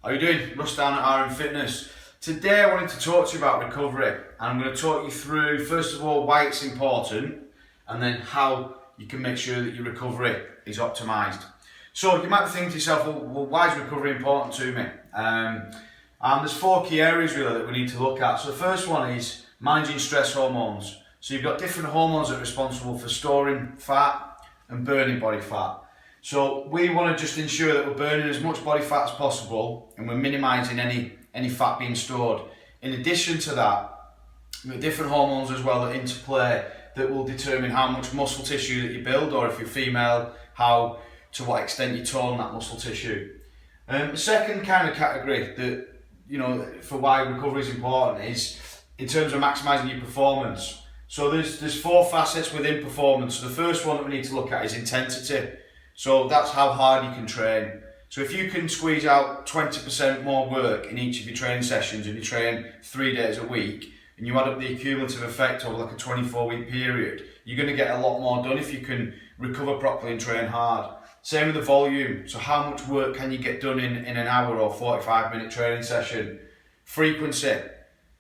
How are you doing? Russ down at RM Fitness. Today I wanted to talk to you about recovery, and I'm going to talk you through, first of all, why it's important, and then how you can make sure that your recovery is optimised. So you might be thinking to yourself, well, why is recovery important to me? And there's four key areas really that we need to look at. So the first one is managing stress hormones. So you've got different hormones that are responsible for storing fat and burning body fat. So we want to just ensure that we're burning as much body fat as possible and we're minimising any fat being stored. In addition to that, we've got different hormones as well that interplay that will determine how much muscle tissue that you build, or if you're female, to what extent you tone that muscle tissue. The second kind of category that, for why recovery is important is in terms of maximising your performance. So there's four facets within performance. So the first one that we need to look at is intensity. So that's how hard you can train. So if you can squeeze out 20% more work in each of your training sessions and you train 3 days a week, and you add up the cumulative effect over like a 24-week period, you're going to get a lot more done if you can recover properly and train hard. Same with the volume. So how much work can you get done in an hour or 45-minute training session? Frequency.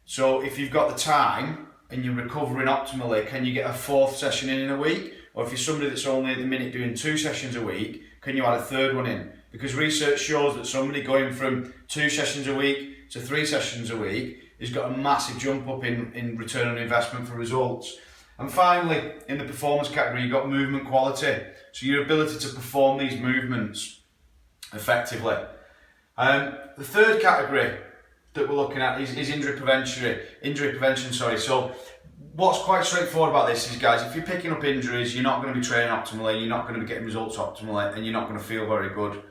So if you've got the time and you're recovering optimally, can you get a fourth session in a week? Or if you're somebody that's only at the minute doing 2 sessions a week, can you add a third one in? Because research shows that somebody going from 2 sessions a week to 3 sessions a week has got a massive jump up in return on investment for results. And finally, in the performance category, you've got movement quality. So your ability to perform these movements effectively. The third category that we're looking at is injury prevention. So what's quite straightforward about this is, guys, if you're picking up injuries, you're not going to be training optimally, you're not going to be getting results optimally, and you're not going to feel very good.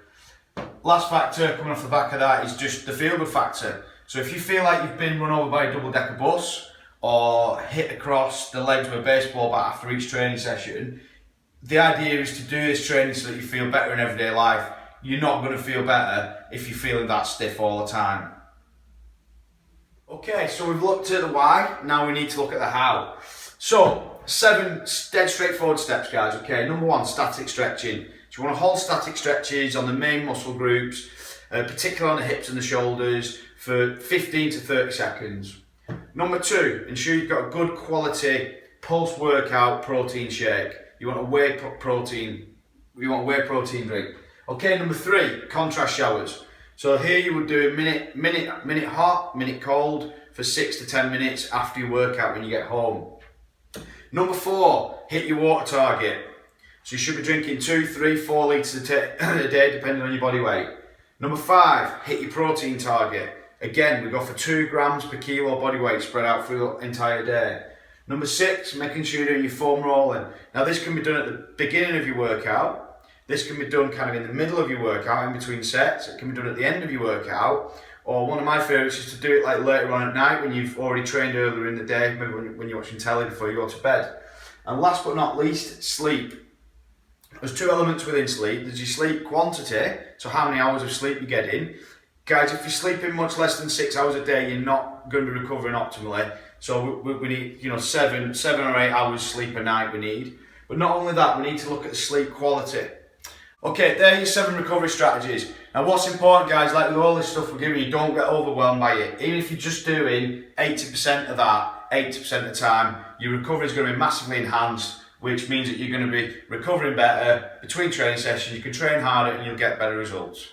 Last factor coming off the back of that is just the feel good factor. So if you feel like you've been run over by a double-decker bus or hit across the legs with a baseball bat after each training session, the idea is to do this training so that you feel better in everyday life. You're not going to feel better if you're feeling that stiff all the time. Okay, so we've looked at the why, now we need to look at the how. So, 7 dead straightforward steps, guys, okay? Number 1, static stretching. So you want to hold static stretches on the main muscle groups, particularly on the hips and the shoulders, for 15 to 30 seconds. Number 2, ensure you've got a good quality post-workout protein shake. You want a whey protein drink. Okay, number 3, contrast showers. So here you would do a minute hot, minute cold for 6 to 10 minutes after your workout when you get home. Number 4, hit your water target. So you should be drinking 2, 3, 4 litres a day depending on your body weight. Number 5, hit your protein target. Again, we go for 2 grams per kilo body weight spread out through the entire day. Number 6, making sure you're doing your foam rolling. Now this can be done at the beginning of your workout. This can be done kind of in the middle of your workout, in between sets. It can be done at the end of your workout. Or one of my favourites is to do it like later on at night when you've already trained earlier in the day, maybe when you're watching telly before you go to bed. And last but not least, sleep. There's 2 elements within sleep. There's your sleep quantity, so how many hours of sleep you're getting. Guys, if you're sleeping much less than 6 hours a day, you're not going to be recovering optimally. So we need, 7 or 8 hours sleep a night we need. But not only that, we need to look at the sleep quality. Okay, there are your 7 recovery strategies. Now what's important, guys, like with all this stuff we're giving you, don't get overwhelmed by it. Even if you're just doing 80% of that, 80% of the time, your recovery is going to be massively enhanced, which means that you're going to be recovering better between training sessions, you can train harder and you'll get better results.